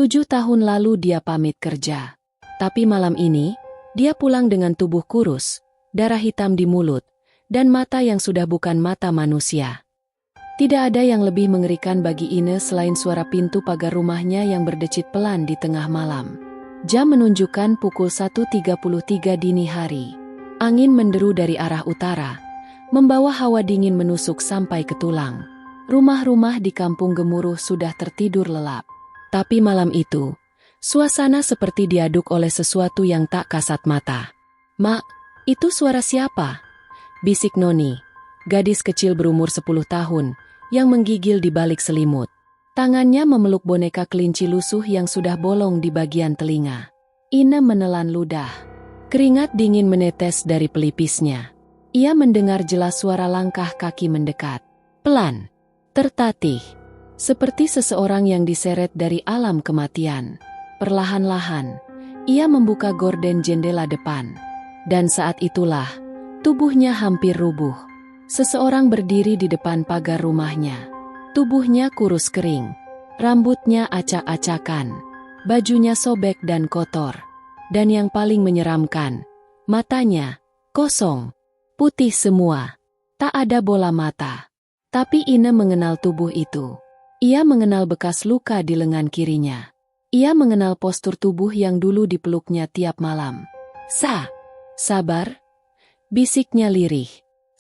7 tahun lalu dia pamit kerja. Tapi malam ini, dia pulang dengan tubuh kurus, darah hitam di mulut, dan mata yang sudah bukan mata manusia. Tidak ada yang lebih mengerikan bagi Ine selain suara pintu pagar rumahnya yang berdecit pelan di tengah malam. Jam menunjukkan pukul 1.33 dini hari. Angin menderu dari arah utara, membawa hawa dingin menusuk sampai ke tulang. Rumah-rumah di kampung gemuruh sudah tertidur lelap. Tapi malam itu, suasana seperti diaduk oleh sesuatu yang tak kasat mata. "Mak, itu suara siapa?" bisik Noni, gadis kecil berumur 10 tahun, yang menggigil di balik selimut. Tangannya memeluk boneka kelinci lusuh yang sudah bolong di bagian telinga. Ine menelan ludah. Keringat dingin menetes dari pelipisnya. Ia mendengar jelas suara langkah kaki mendekat. Pelan, tertatih, seperti seseorang yang diseret dari alam kematian. Perlahan-lahan, ia membuka gorden jendela depan. Dan saat itulah, tubuhnya hampir rubuh. Seseorang berdiri di depan pagar rumahnya. Tubuhnya kurus kering, rambutnya acak-acakan, bajunya sobek dan kotor. Dan yang paling menyeramkan, matanya kosong, putih semua. Tak ada bola mata. Tapi Ine mengenal tubuh itu. Ia mengenal bekas luka di lengan kirinya. Ia mengenal postur tubuh yang dulu dipeluknya tiap malam. Sabar, bisiknya lirih.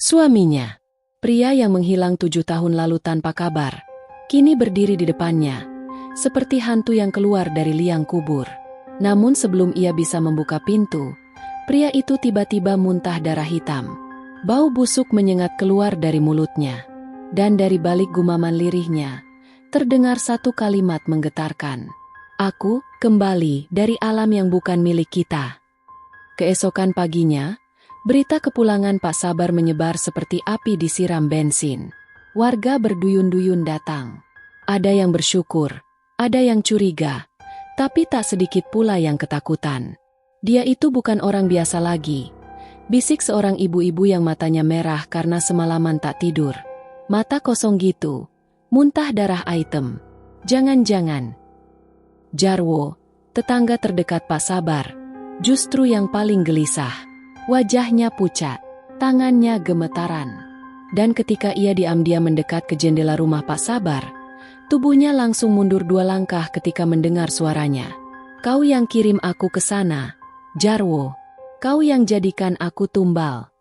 Suaminya, pria yang menghilang 7 tahun lalu tanpa kabar, kini berdiri di depannya, seperti hantu yang keluar dari liang kubur. Namun sebelum ia bisa membuka pintu, pria itu tiba-tiba muntah darah hitam. Bau busuk menyengat keluar dari mulutnya. Dan dari balik gumaman lirihnya, terdengar satu kalimat menggetarkan. "Aku kembali dari alam yang bukan milik kita." Keesokan paginya, berita kepulangan Pak Sabar menyebar seperti api disiram bensin. Warga berduyun-duyun datang. Ada yang bersyukur, ada yang curiga, tapi tak sedikit pula yang ketakutan. "Dia itu bukan orang biasa lagi," bisik seorang ibu-ibu yang matanya merah karena semalaman tak tidur. "Mata kosong gitu, muntah darah item. Jangan-jangan." Jarwo, tetangga terdekat Pak Sabar, justru yang paling gelisah. Wajahnya pucat, tangannya gemetaran. Dan ketika ia diam-diam mendekat ke jendela rumah Pak Sabar, tubuhnya langsung mundur 2 langkah ketika mendengar suaranya. "Kau yang kirim aku ke sana, Jarwo. Kau yang jadikan aku tumbal."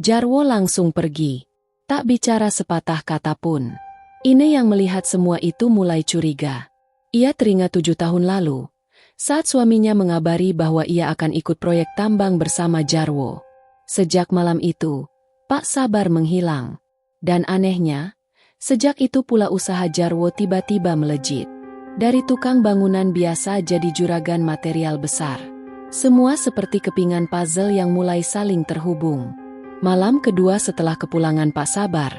Jarwo langsung pergi, tak bicara sepatah kata pun. Ine yang melihat semua itu mulai curiga. Ia teringat 7 tahun lalu, saat suaminya mengabari bahwa ia akan ikut proyek tambang bersama Jarwo. Sejak malam itu, Pak Sabar menghilang. Dan anehnya, sejak itu pula usaha Jarwo tiba-tiba melejit. Dari tukang bangunan biasa jadi juragan material besar. Semua seperti kepingan puzzle yang mulai saling terhubung. Malam kedua setelah kepulangan Pak Sabar,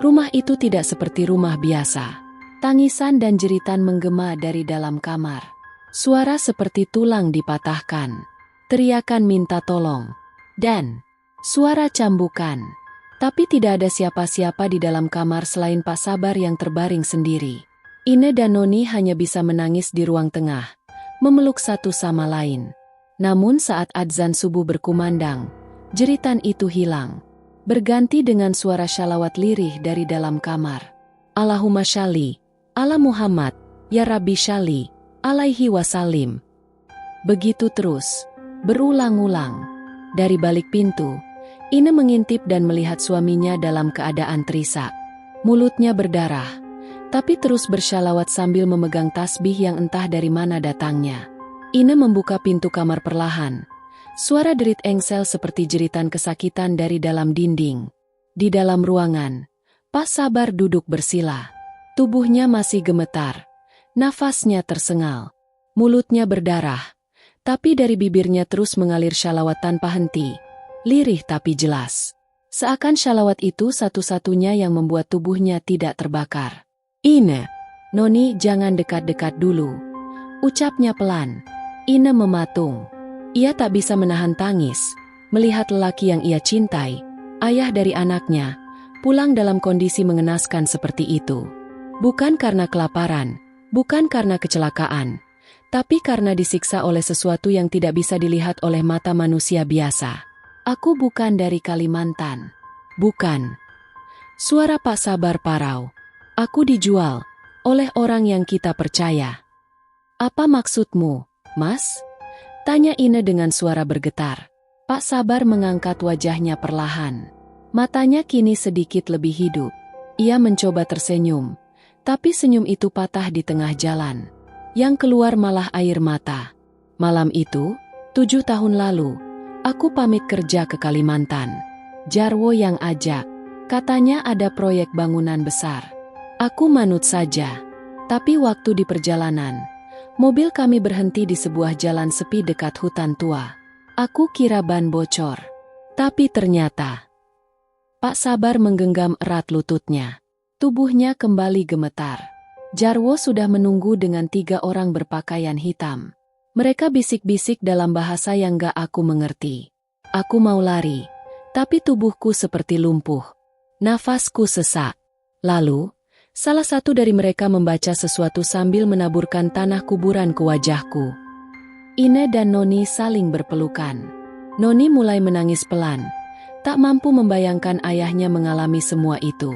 rumah itu tidak seperti rumah biasa. Tangisan dan jeritan menggema dari dalam kamar. Suara seperti tulang dipatahkan. Teriakan minta tolong. Dan suara cambukan. Tapi tidak ada siapa-siapa di dalam kamar selain Pak Sabar yang terbaring sendiri. Ine dan Noni hanya bisa menangis di ruang tengah, memeluk satu sama lain. Namun saat adzan subuh berkumandang, jeritan itu hilang. Berganti dengan suara shalawat lirih dari dalam kamar. "Allahumma shalli ala Muhammad, ya Rabbi shalli alaihi wasallim." Begitu terus, berulang-ulang. Dari balik pintu, Ine mengintip dan melihat suaminya dalam keadaan terisak. Mulutnya berdarah, tapi terus bershalawat sambil memegang tasbih yang entah dari mana datangnya. Ine membuka pintu kamar perlahan. Suara derit engsel seperti jeritan kesakitan dari dalam dinding. Di dalam ruangan, Pak Sabar duduk bersila. Tubuhnya masih gemetar. Nafasnya tersengal. Mulutnya berdarah. Tapi dari bibirnya terus mengalir shalawat tanpa henti. Lirih tapi jelas. Seakan shalawat itu satu-satunya yang membuat tubuhnya tidak terbakar. "Ine, Noni jangan dekat-dekat dulu," ucapnya pelan. Ine mematung. Ia tak bisa menahan tangis, melihat lelaki yang ia cintai, ayah dari anaknya, pulang dalam kondisi mengenaskan seperti itu. Bukan karena kelaparan, bukan karena kecelakaan, Tapi karena disiksa oleh sesuatu yang tidak bisa dilihat oleh mata manusia biasa. Aku bukan dari Kalimantan. Bukan. Suara Pak Sabar parau. Aku dijual oleh orang yang kita percaya. Apa maksudmu, Mas? Tanya Ine dengan suara bergetar. Pak Sabar mengangkat wajahnya perlahan. Matanya kini sedikit lebih hidup. Ia mencoba tersenyum, tapi senyum itu patah di tengah jalan. Yang keluar malah air mata. Malam itu, 7 tahun lalu, aku pamit kerja ke Kalimantan. Jarwo yang ajak, katanya ada proyek bangunan besar. Aku manut saja, tapi waktu di perjalanan, mobil kami berhenti di sebuah jalan sepi dekat hutan tua. Aku kira ban bocor, tapi ternyata... Pak Sabar menggenggam erat lututnya. Tubuhnya kembali gemetar. Jarwo sudah menunggu dengan 3 orang berpakaian hitam. Mereka bisik-bisik dalam bahasa yang gak aku mengerti. Aku mau lari, tapi tubuhku seperti lumpuh. Nafasku sesak. Lalu, salah satu dari mereka membaca sesuatu sambil menaburkan tanah kuburan ke wajahku. Ine dan Noni saling berpelukan. Noni mulai menangis pelan, tak mampu membayangkan ayahnya mengalami semua itu.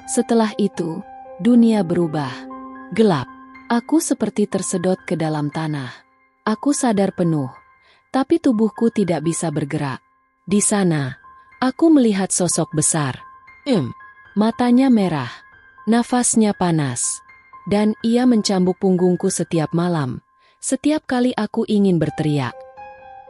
Setelah itu, dunia berubah. Gelap. Aku seperti tersedot ke dalam tanah. Aku sadar penuh, tapi tubuhku tidak bisa bergerak. Di sana, aku melihat sosok besar. Matanya merah, nafasnya panas, dan ia mencambuk punggungku setiap malam. Setiap kali aku ingin berteriak.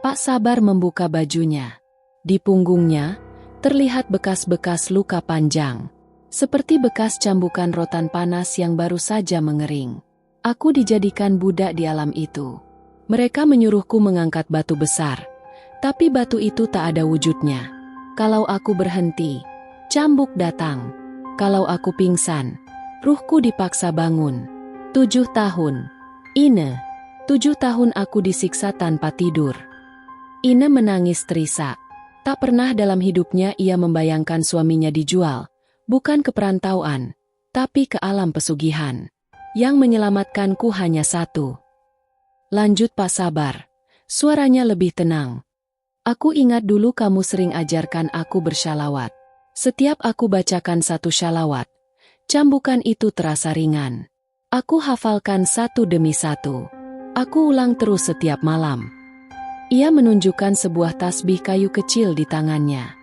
Pak Sabar membuka bajunya. Di punggungnya, terlihat bekas-bekas luka panjang. Seperti bekas cambukan rotan panas yang baru saja mengering. Aku dijadikan budak di alam itu. Mereka menyuruhku mengangkat batu besar. Tapi batu itu tak ada wujudnya. Kalau aku berhenti, cambuk datang. Kalau aku pingsan, ruhku dipaksa bangun. 7 tahun. Ine. 7 tahun aku disiksa tanpa tidur. Ine menangis terisak. Tak pernah dalam hidupnya ia membayangkan suaminya dijual. Bukan ke perantauan, tapi ke alam pesugihan. Yang menyelamatkanku hanya satu. Lanjut Pak Sabar. Suaranya lebih tenang. Aku ingat dulu kamu sering ajarkan aku bersyalawat. Setiap aku bacakan satu syalawat, cambukan itu terasa ringan. Aku hafalkan satu demi satu. Aku ulang terus setiap malam. Ia menunjukkan sebuah tasbih kayu kecil di tangannya.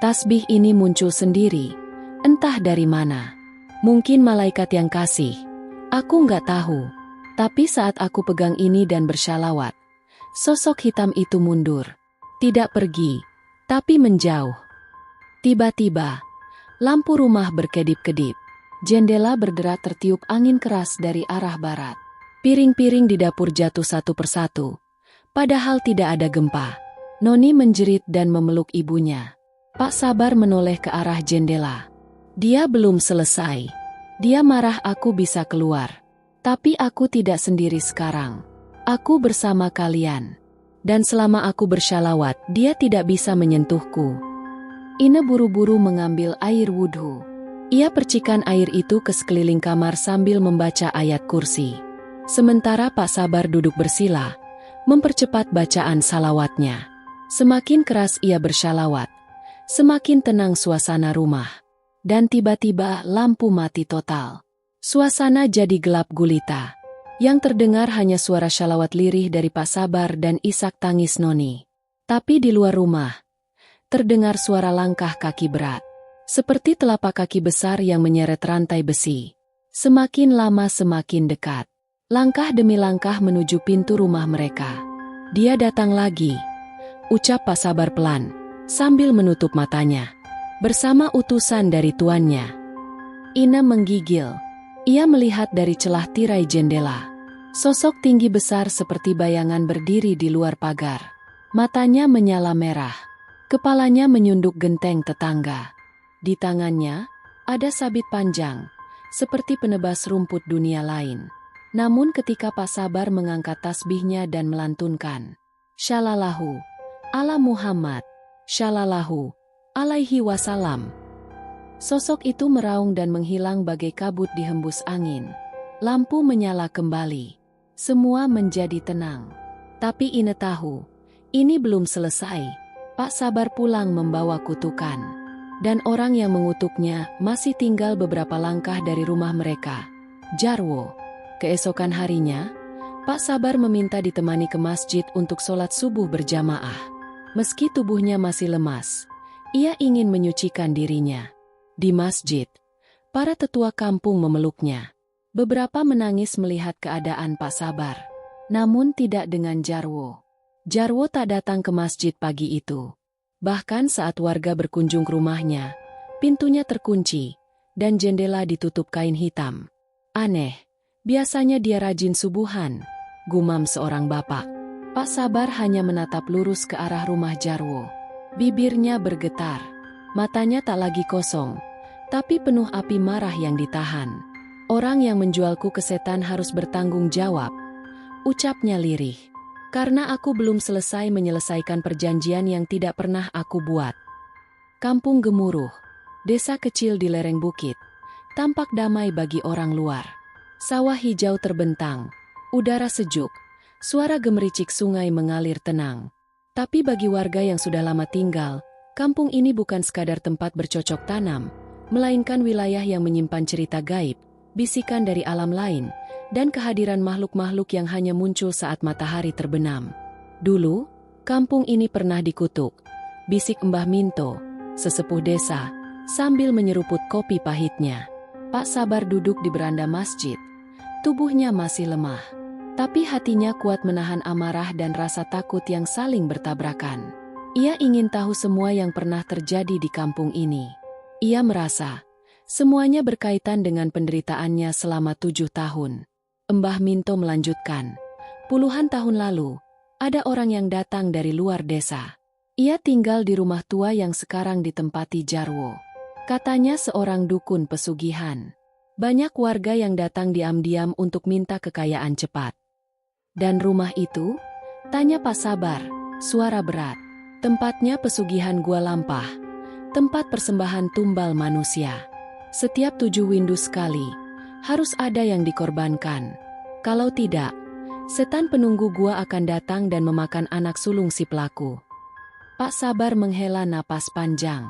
Tasbih ini muncul sendiri. Entah dari mana. Mungkin malaikat yang kasih. Aku nggak tahu. Tapi saat aku pegang ini dan bersyalawat, sosok hitam itu mundur. Tidak pergi, tapi menjauh. Tiba-tiba, lampu rumah berkedip-kedip. Jendela berderak tertiup angin keras dari arah barat. Piring-piring di dapur jatuh satu persatu. Padahal tidak ada gempa. Noni menjerit dan memeluk ibunya. Pak Sabar menoleh ke arah jendela. Dia belum selesai. Dia marah aku bisa keluar. Tapi aku tidak sendiri sekarang. Aku bersama kalian. Dan selama aku bersyalawat, dia tidak bisa menyentuhku. Ine buru-buru mengambil air wudhu. Ia percikan air itu ke sekeliling kamar sambil membaca ayat kursi. Sementara Pak Sabar duduk bersila, mempercepat bacaan salawatnya. Semakin keras ia bersyalawat, semakin tenang suasana rumah. Dan tiba-tiba lampu mati total. Suasana jadi gelap gulita. Yang terdengar hanya suara syalawat lirih dari Pak Sabar dan isak tangis Noni. Tapi di luar rumah, terdengar suara langkah kaki berat. Seperti telapak kaki besar yang menyeret rantai besi. Semakin lama semakin dekat. Langkah demi langkah menuju pintu rumah mereka. Dia datang lagi. Ucap Pak Sabar pelan, sambil menutup matanya. Bersama utusan dari tuannya. Ine menggigil. Ia melihat dari celah tirai jendela. Sosok tinggi besar seperti bayangan berdiri di luar pagar. Matanya menyala merah. Kepalanya menyunduk genteng tetangga. Di tangannya, ada sabit panjang, seperti penebas rumput dunia lain. Namun ketika Pak Sabar mengangkat tasbihnya dan melantunkan, Shallallahu ala Muhammad, Shallallahu alaihi wasallam. Sosok itu meraung dan menghilang bagai kabut dihembus angin. Lampu menyala kembali. Semua menjadi tenang. Tapi Ine tahu, ini belum selesai. Pak Sabar pulang membawa kutukan. Dan orang yang mengutuknya masih tinggal beberapa langkah dari rumah mereka. Jarwo. Keesokan harinya, Pak Sabar meminta ditemani ke masjid untuk sholat subuh berjamaah. Meski tubuhnya masih lemas, ia ingin menyucikan dirinya. Di masjid, para tetua kampung memeluknya. Beberapa menangis melihat keadaan Pak Sabar. Namun tidak dengan Jarwo. Jarwo tak datang ke masjid pagi itu. Bahkan saat warga berkunjung ke rumahnya, pintunya terkunci, dan jendela ditutup kain hitam. Aneh, biasanya dia rajin subuhan, gumam seorang bapak. Pak Sabar hanya menatap lurus ke arah rumah Jarwo. Bibirnya bergetar, matanya tak lagi kosong, tapi penuh api marah yang ditahan. Orang yang menjualku ke setan harus bertanggung jawab, ucapnya lirih. Karena aku belum selesai menyelesaikan perjanjian yang tidak pernah aku buat. Kampung gemuruh, desa kecil di lereng bukit, tampak damai bagi orang luar. Sawah hijau terbentang, udara sejuk, suara gemericik sungai mengalir tenang. Tapi bagi warga yang sudah lama tinggal, kampung ini bukan sekadar tempat bercocok tanam, melainkan wilayah yang menyimpan cerita gaib, bisikan dari alam lain, dan kehadiran makhluk-makhluk yang hanya muncul saat matahari terbenam. Dulu, kampung ini pernah dikutuk, bisik Mbah Minto, sesepuh desa, sambil menyeruput kopi pahitnya. Pak Sabar duduk di beranda masjid. Tubuhnya masih lemah, tapi hatinya kuat menahan amarah dan rasa takut yang saling bertabrakan. Ia ingin tahu semua yang pernah terjadi di kampung ini. Ia merasa semuanya berkaitan dengan penderitaannya selama 7 tahun. Mbah Minto melanjutkan, puluhan tahun lalu, ada orang yang datang dari luar desa. Ia tinggal di rumah tua yang sekarang ditempati Jarwo. Katanya seorang dukun pesugihan. Banyak warga yang datang diam-diam untuk minta kekayaan cepat. Dan rumah itu? Tanya Pak Sabar, suara berat. Tempatnya pesugihan gua lampah. Tempat persembahan tumbal manusia. Setiap 7 windu sekali, harus ada yang dikorbankan. Kalau tidak, setan penunggu gua akan datang dan memakan anak sulung si pelaku. Pak Sabar menghela napas panjang.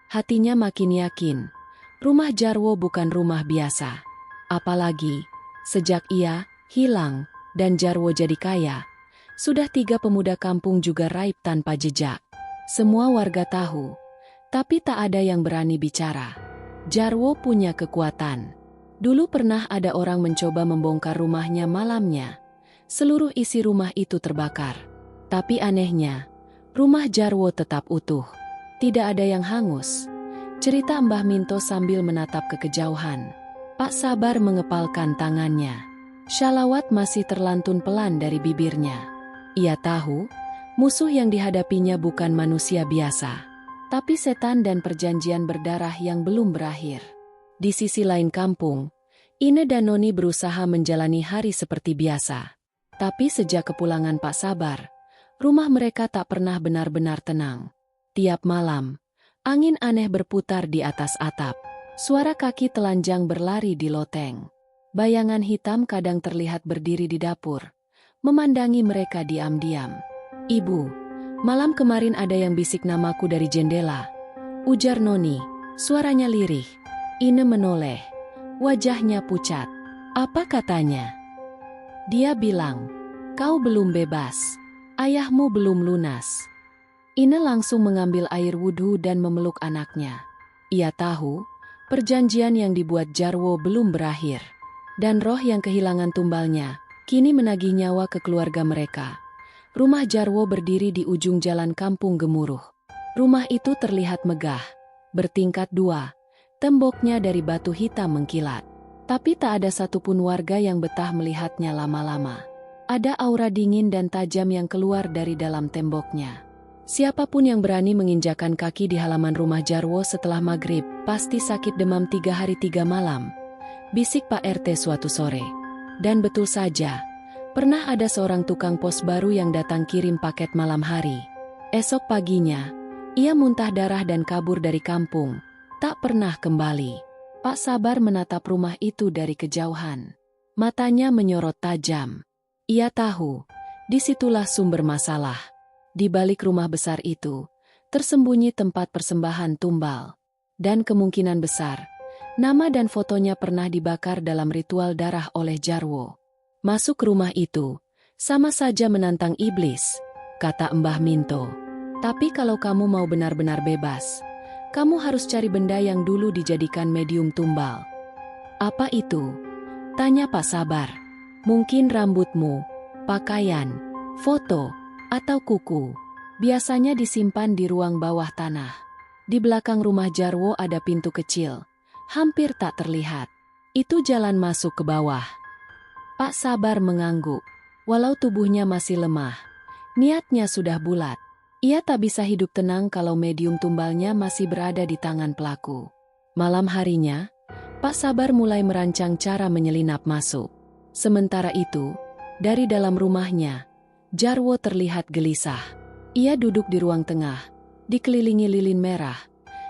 Hatinya makin yakin, rumah Jarwo bukan rumah biasa. Apalagi, sejak ia hilang dan Jarwo jadi kaya, sudah 3 pemuda kampung juga raib tanpa jejak. Semua warga tahu, tapi tak ada yang berani bicara. Jarwo punya kekuatan. Dulu pernah ada orang mencoba membongkar rumahnya malamnya. Seluruh isi rumah itu terbakar. Tapi anehnya, rumah Jarwo tetap utuh. Tidak ada yang hangus. Cerita Mbah Minto sambil menatap ke kejauhan. Pak Sabar mengepalkan tangannya. Syalawat masih terlantun pelan dari bibirnya. Ia tahu, musuh yang dihadapinya bukan manusia biasa, tapi setan dan perjanjian berdarah yang belum berakhir. Di sisi lain kampung, Ine dan Noni berusaha menjalani hari seperti biasa. Tapi sejak kepulangan Pak Sabar, rumah mereka tak pernah benar-benar tenang. Tiap malam, angin aneh berputar di atas atap. Suara kaki telanjang berlari di loteng. Bayangan hitam kadang terlihat berdiri di dapur, memandangi mereka diam-diam. "Ibu, malam kemarin ada yang bisik namaku dari jendela," ujar Noni, suaranya lirih. Ine menoleh, wajahnya pucat. "Apa katanya?" Dia bilang, "Kau belum bebas, ayahmu belum lunas." Ine langsung mengambil air wudhu dan memeluk anaknya. Ia tahu, perjanjian yang dibuat Jarwo belum berakhir. Dan roh yang kehilangan tumbalnya, kini menagih nyawa ke keluarga mereka. Rumah Jarwo berdiri di ujung jalan kampung gemuruh. Rumah itu terlihat megah, bertingkat 2. Temboknya dari batu hitam mengkilat. Tapi tak ada satupun warga yang betah melihatnya lama-lama. Ada aura dingin dan tajam yang keluar dari dalam temboknya. Siapapun yang berani menginjakan kaki di halaman rumah Jarwo setelah maghrib, pasti sakit demam 3 hari 3 malam. Bisik Pak RT suatu sore. Dan betul saja, pernah ada seorang tukang pos baru yang datang kirim paket malam hari. Esok paginya, ia muntah darah dan kabur dari kampung. Tak pernah kembali. Pak Sabar menatap rumah itu dari kejauhan. Matanya menyorot tajam. Ia tahu, disitulah sumber masalah. Di balik rumah besar itu, tersembunyi tempat persembahan tumbal. Dan kemungkinan besar, nama dan fotonya pernah dibakar dalam ritual darah oleh Jarwo. Masuk rumah itu, sama saja menantang iblis, kata Mbah Minto. Tapi kalau kamu mau benar-benar bebas, kamu harus cari benda yang dulu dijadikan medium tumbal. Apa itu? Tanya Pak Sabar. Mungkin rambutmu, pakaian, foto, atau kuku. Biasanya disimpan di ruang bawah tanah. Di belakang rumah Jarwo ada pintu kecil, hampir tak terlihat. Itu jalan masuk ke bawah. Pak Sabar mengangguk. Walau tubuhnya masih lemah, niatnya sudah bulat. Ia tak bisa hidup tenang kalau medium tumbalnya masih berada di tangan pelaku. Malam harinya, Pak Sabar mulai merancang cara menyelinap masuk. Sementara itu, dari dalam rumahnya, Jarwo terlihat gelisah. Ia duduk di ruang tengah, dikelilingi lilin merah,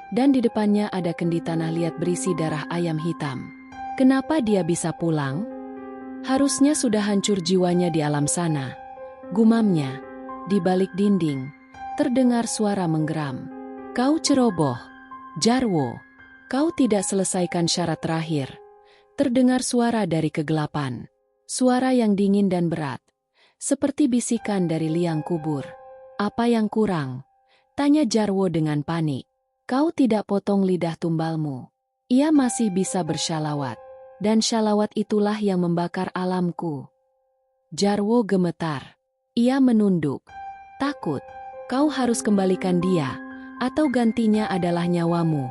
dan di depannya ada kendi tanah liat berisi darah ayam hitam. Kenapa dia bisa pulang? Harusnya sudah hancur jiwanya di alam sana. Gumamnya, di balik dinding, terdengar suara menggeram. Kau ceroboh, Jarwo. Kau tidak selesaikan syarat terakhir. Terdengar suara dari kegelapan. Suara yang dingin dan berat, seperti bisikan dari liang kubur. Apa yang kurang? Tanya Jarwo dengan panik. Kau tidak potong lidah tumbalmu. Ia masih bisa bersyalawat. Dan syalawat itulah yang membakar alamku. Jarwo gemetar. Ia menunduk. Takut. Kau harus kembalikan dia, atau gantinya adalah nyawamu.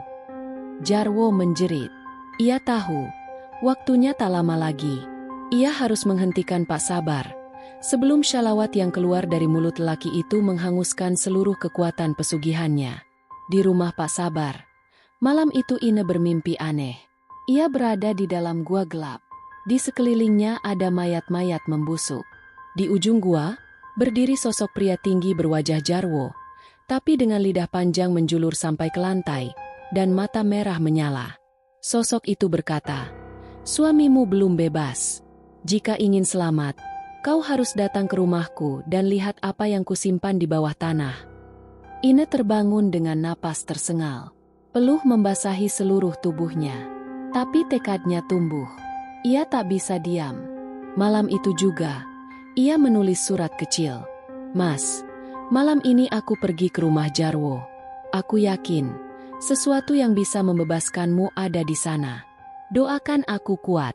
Jarwo menjerit. Ia tahu, waktunya tak lama lagi. Ia harus menghentikan Pak Sabar, sebelum syalawat yang keluar dari mulut lelaki itu menghanguskan seluruh kekuatan pesugihannya. Di rumah Pak Sabar, malam itu Ine bermimpi aneh. Ia berada di dalam gua gelap. Di sekelilingnya ada mayat-mayat membusuk. Di ujung gua, berdiri sosok pria tinggi berwajah Jarwo, tapi dengan lidah panjang menjulur sampai ke lantai, dan mata merah menyala. Sosok itu berkata, "Suamimu belum bebas. Jika ingin selamat, kau harus datang ke rumahku dan lihat apa yang kusimpan di bawah tanah." Ine terbangun dengan napas tersengal. Peluh membasahi seluruh tubuhnya. Tapi tekadnya tumbuh. Ia tak bisa diam. Malam itu juga, ia menulis surat kecil. Mas, malam ini aku pergi ke rumah Jarwo. Aku yakin, sesuatu yang bisa membebaskanmu ada di sana. Doakan aku kuat.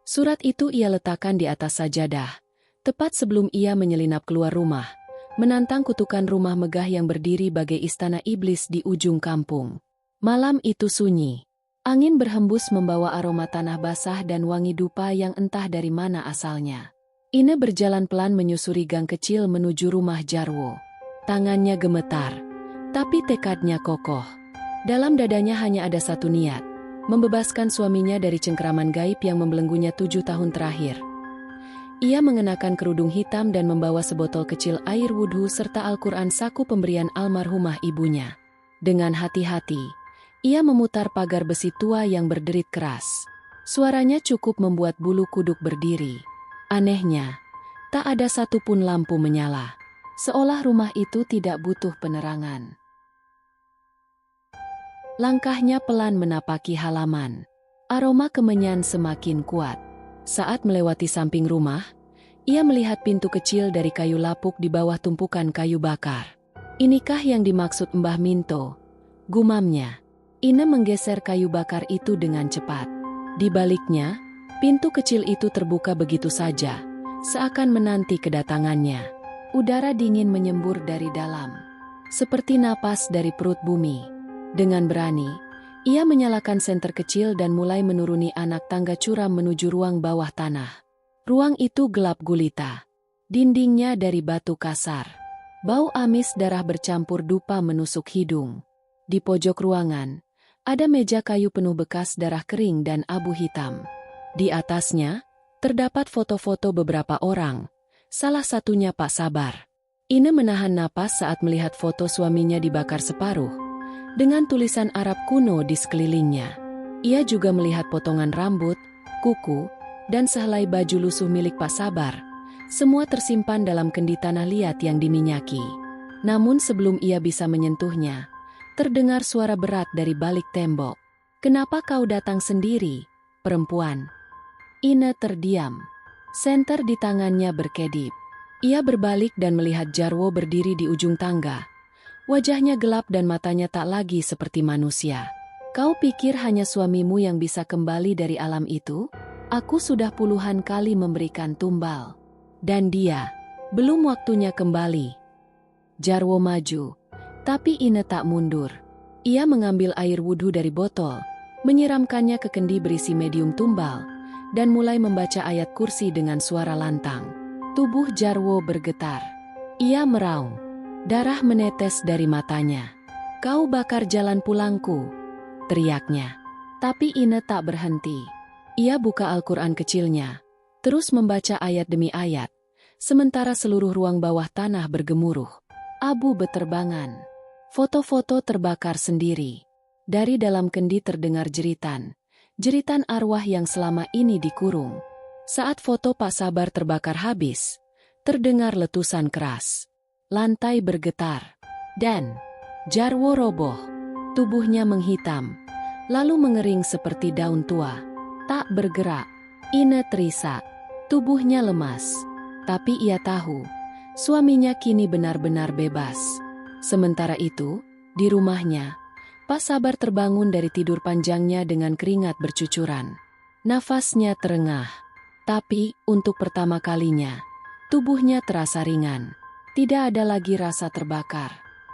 Surat itu ia letakkan di atas sajadah, tepat sebelum ia menyelinap keluar rumah, menantang kutukan rumah megah yang berdiri bagai istana iblis di ujung kampung. Malam itu sunyi. Angin berhembus membawa aroma tanah basah dan wangi dupa yang entah dari mana asalnya. Ine berjalan pelan menyusuri gang kecil menuju rumah Jarwo. Tangannya gemetar, tapi tekadnya kokoh. Dalam dadanya hanya ada satu niat, membebaskan suaminya dari cengkeraman gaib yang membelenggunya 7 tahun terakhir. Ia mengenakan kerudung hitam dan membawa sebotol kecil air wudhu serta Al-Quran saku pemberian almarhumah ibunya. Dengan hati-hati, ia memutar pagar besi tua yang berderit keras. Suaranya cukup membuat bulu kuduk berdiri. Anehnya, tak ada satupun lampu menyala. Seolah rumah itu tidak butuh penerangan. Langkahnya pelan menapaki halaman. Aroma kemenyan semakin kuat. Saat melewati samping rumah, ia melihat pintu kecil dari kayu lapuk di bawah tumpukan kayu bakar. Inikah yang dimaksud Mbah Minto? Gumamnya. Ine menggeser kayu bakar itu dengan cepat. Di baliknya, pintu kecil itu terbuka begitu saja, seakan menanti kedatangannya. Udara dingin menyembur dari dalam, seperti napas dari perut bumi. Dengan berani, ia menyalakan senter kecil dan mulai menuruni anak tangga curam menuju ruang bawah tanah. Ruang itu gelap gulita. Dindingnya dari batu kasar. Bau amis darah bercampur dupa menusuk hidung. Di pojok ruangan, ada meja kayu penuh bekas darah kering dan abu hitam. Di atasnya, terdapat foto-foto beberapa orang, salah satunya Pak Sabar. Ine menahan napas saat melihat foto suaminya dibakar separuh, dengan tulisan Arab kuno di sekelilingnya. Ia juga melihat potongan rambut, kuku, dan sehelai baju lusuh milik Pak Sabar, Semua tersimpan dalam kendi tanah liat yang diminyaki. Namun sebelum ia bisa menyentuhnya, terdengar suara berat dari balik tembok. "Kenapa kau datang sendiri, perempuan?" Ine terdiam. Senter di tangannya berkedip. Ia berbalik dan melihat Jarwo berdiri di ujung tangga. Wajahnya gelap dan matanya tak lagi seperti manusia. "Kau pikir hanya suamimu yang bisa kembali dari alam itu? Aku sudah puluhan kali memberikan tumbal. Dan dia, belum waktunya kembali." Jarwo maju, tapi Ine tak mundur. Ia mengambil air wudhu dari botol, menyiramkannya ke kendi berisi medium tumbal, dan mulai membaca ayat kursi dengan suara lantang. Tubuh Jarwo bergetar. Ia meraung. Darah menetes dari matanya. "Kau bakar jalan pulangku," teriaknya. Tapi Ine tak berhenti. Ia buka Al-Quran kecilnya, terus membaca ayat demi ayat, sementara seluruh ruang bawah tanah bergemuruh. Abu beterbangan. Foto-foto terbakar sendiri. Dari dalam kendi terdengar jeritan. Jeritan arwah yang selama ini dikurung. Saat foto Pak Sabar terbakar habis, terdengar letusan keras. Lantai bergetar. Dan Jarwo roboh. Tubuhnya menghitam, lalu mengering seperti daun tua. Tak bergerak. Ine terisak. Tubuhnya lemas. Tapi ia tahu, suaminya kini benar-benar bebas. Sementara itu, di rumahnya, Pak Sabar terbangun dari tidur panjangnya dengan keringat bercucuran. Nafasnya terengah. Tapi, untuk pertama kalinya, tubuhnya terasa ringan. Tidak ada lagi rasa terbakar.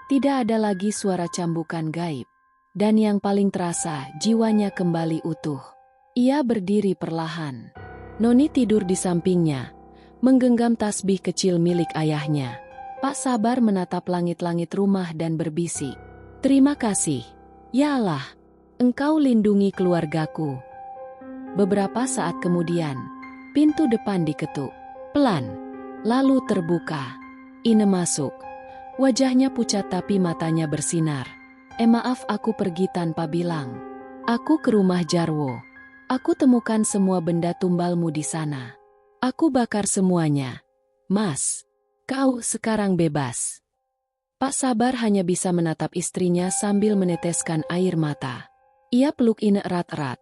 Tidak ada lagi suara cambukan gaib. Dan yang paling terasa, jiwanya kembali utuh. Ia berdiri perlahan. Noni tidur di sampingnya, menggenggam tasbih kecil milik ayahnya. Pak Sabar menatap langit-langit rumah dan berbisik, "Terima kasih, ya Allah, Engkau lindungi keluargaku." Beberapa saat kemudian, pintu depan diketuk. Pelan, lalu terbuka. Ine masuk. Wajahnya pucat tapi matanya bersinar. Maaf aku pergi tanpa bilang. Aku ke rumah Jarwo. Aku temukan semua benda tumbalmu di sana. Aku bakar semuanya. Mas, kau sekarang bebas." Pak Sabar hanya bisa menatap istrinya sambil meneteskan air mata. Ia peluk Ine erat-erat,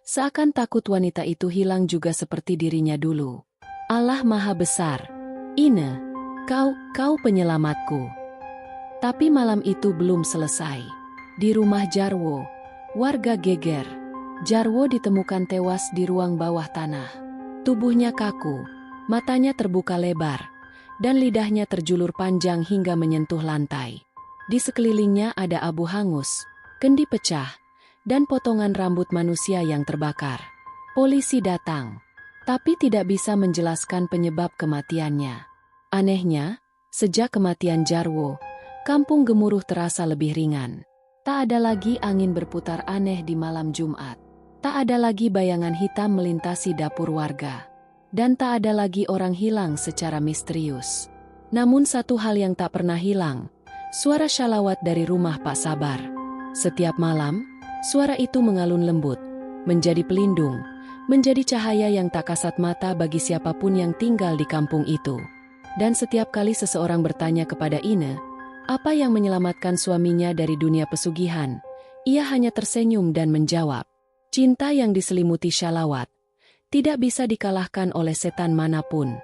seakan takut wanita itu hilang juga seperti dirinya dulu. "Allah Maha Besar. Ine, kau penyelamatku." Tapi malam itu belum selesai. Di rumah Jarwo, warga geger. Jarwo ditemukan tewas di ruang bawah tanah. Tubuhnya kaku, matanya terbuka lebar, dan lidahnya terjulur panjang hingga menyentuh lantai. Di sekelilingnya ada abu hangus, kendi pecah, dan potongan rambut manusia yang terbakar. Polisi datang, tapi tidak bisa menjelaskan penyebab kematiannya. Anehnya, sejak kematian Jarwo, kampung gemuruh terasa lebih ringan. Tak ada lagi angin berputar aneh di malam Jumat. Tak ada lagi bayangan hitam melintasi dapur warga. Dan tak ada lagi orang hilang secara misterius. Namun satu hal yang tak pernah hilang, suara syalawat dari rumah Pak Sabar. Setiap malam, suara itu mengalun lembut, menjadi pelindung, menjadi cahaya yang tak kasat mata bagi siapapun yang tinggal di kampung itu. Dan setiap kali seseorang bertanya kepada Ine, apa yang menyelamatkan suaminya dari dunia pesugihan, ia hanya tersenyum dan menjawab, "Cinta yang diselimuti syalawat, tidak bisa dikalahkan oleh setan manapun."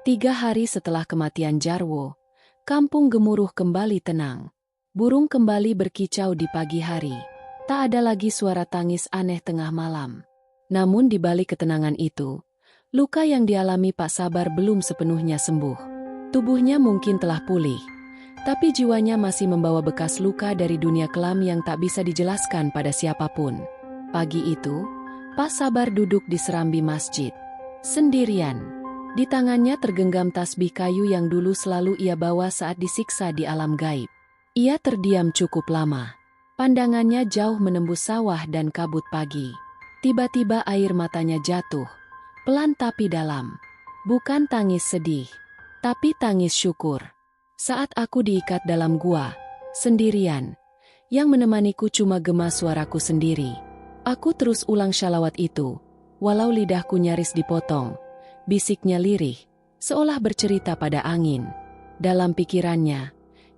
3 hari setelah kematian Jarwo, kampung gemuruh kembali tenang. Burung kembali berkicau di pagi hari. Tak ada lagi suara tangis aneh tengah malam. Namun di balik ketenangan itu, luka yang dialami Pak Sabar belum sepenuhnya sembuh. Tubuhnya mungkin telah pulih, tapi jiwanya masih membawa bekas luka dari dunia kelam yang tak bisa dijelaskan pada siapapun. Pagi itu, Pak Sabar duduk di serambi masjid, sendirian. Di tangannya tergenggam tasbih kayu yang dulu selalu ia bawa saat disiksa di alam gaib. Ia terdiam cukup lama. Pandangannya jauh menembus sawah dan kabut pagi. Tiba-tiba air matanya jatuh, pelan tapi dalam. Bukan tangis sedih, tapi tangis syukur. Saat aku diikat dalam gua, sendirian, yang menemaniku cuma gema suaraku sendiri. Aku terus ulang syalawat itu, walau lidahku nyaris dipotong. Bisiknya lirih, seolah bercerita pada angin. Dalam pikirannya,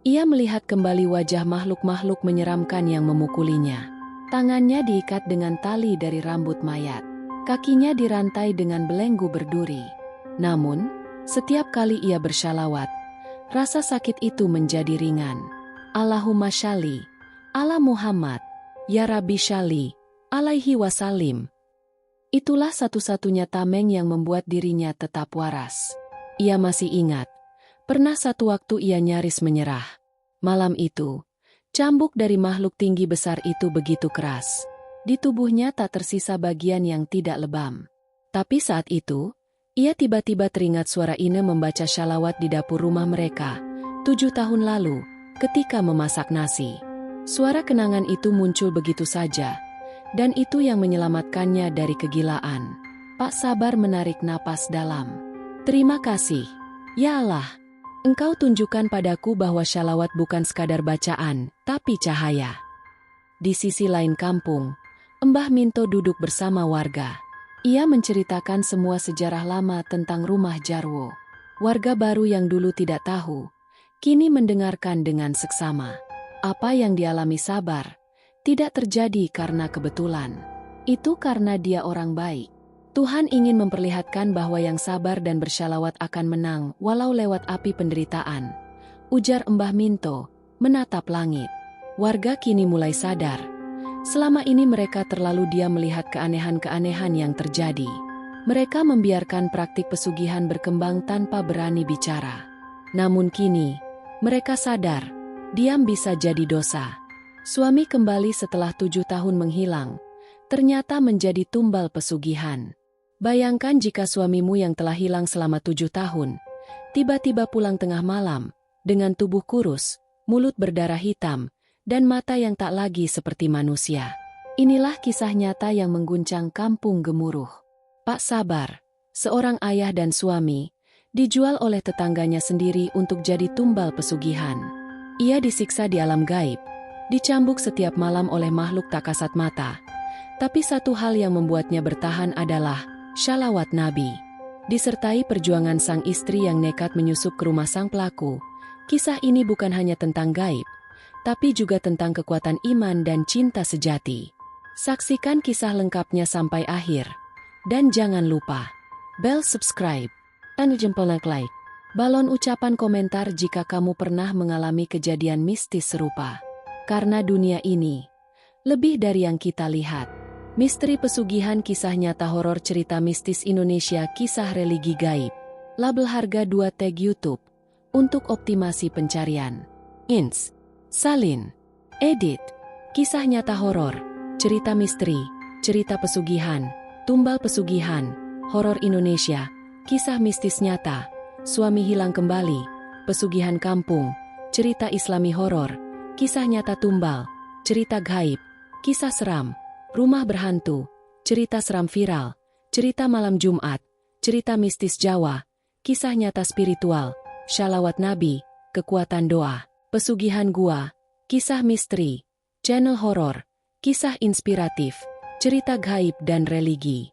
ia melihat kembali wajah makhluk-makhluk menyeramkan yang memukulinya. Tangannya diikat dengan tali dari rambut mayat. Kakinya dirantai dengan belenggu berduri. Namun, setiap kali ia bersyalawat, rasa sakit itu menjadi ringan. Allahumma shalli ala Muhammad, ya Rabbi shalli alaihi wasallim. Itulah satu-satunya tameng yang membuat dirinya tetap waras. Ia masih ingat, pernah satu waktu ia nyaris menyerah. Malam itu, cambuk dari makhluk tinggi besar itu begitu keras. Di tubuhnya tak tersisa bagian yang tidak lebam. Tapi saat itu, ia tiba-tiba teringat suara Ine membaca syalawat di dapur rumah mereka 7 tahun lalu ketika memasak nasi. Suara kenangan itu muncul begitu saja, dan itu yang menyelamatkannya dari kegilaan. Pak Sabar menarik napas dalam. Terima kasih, ya Allah. Engkau tunjukkan padaku bahwa syalawat bukan sekadar bacaan, tapi cahaya. Di sisi lain kampung, Mbah Minto duduk bersama warga. Ia menceritakan semua sejarah lama tentang rumah Jarwo. Warga baru yang dulu tidak tahu, kini mendengarkan dengan seksama. Apa yang dialami Sabar tidak terjadi karena kebetulan. Itu karena dia orang baik. Tuhan ingin memperlihatkan bahwa yang sabar dan bersyalawat akan menang walau lewat api penderitaan, ujar Mbah Minto, menatap langit. Warga kini mulai sadar. Selama ini mereka terlalu diam melihat keanehan-keanehan yang terjadi. Mereka membiarkan praktik pesugihan berkembang tanpa berani bicara. Namun kini, mereka sadar, diam bisa jadi dosa. Suami kembali setelah 7 tahun menghilang, ternyata menjadi tumbal pesugihan. Bayangkan jika suamimu yang telah hilang selama 7 tahun, tiba-tiba pulang tengah malam, dengan tubuh kurus, mulut berdarah hitam, dan mata yang tak lagi seperti manusia. Inilah kisah nyata yang mengguncang kampung Gemuruh. Pak Sabar, seorang ayah dan suami, dijual oleh tetangganya sendiri untuk jadi tumbal pesugihan. Ia disiksa di alam gaib, dicambuk setiap malam oleh makhluk tak kasat mata. Tapi satu hal yang membuatnya bertahan adalah syalawat Nabi. Disertai perjuangan sang istri yang nekat menyusup ke rumah sang pelaku, kisah ini bukan hanya tentang gaib, tapi juga tentang kekuatan iman dan cinta sejati. Saksikan kisah lengkapnya sampai akhir. Dan jangan lupa, bel subscribe, dan jempol like, balon ucapan komentar jika kamu pernah mengalami kejadian mistis serupa. Karena dunia ini, lebih dari yang kita lihat. Misteri pesugihan kisah nyata horor cerita mistis Indonesia kisah religi gaib. Label harga 2 tag YouTube. Untuk optimasi pencarian. Ins. Salin. Edit. Kisah nyata horor, cerita misteri, cerita pesugihan, tumbal pesugihan, horor Indonesia, kisah mistis nyata, suami hilang kembali, pesugihan kampung, cerita Islami horor, kisah nyata tumbal, cerita gaib, kisah seram, rumah berhantu, cerita seram viral, cerita malam Jumat, cerita mistis Jawa, kisah nyata spiritual, syalawat Nabi, kekuatan doa. Pesugihan gua, kisah misteri, channel horor, kisah inspiratif, cerita gaib dan religi.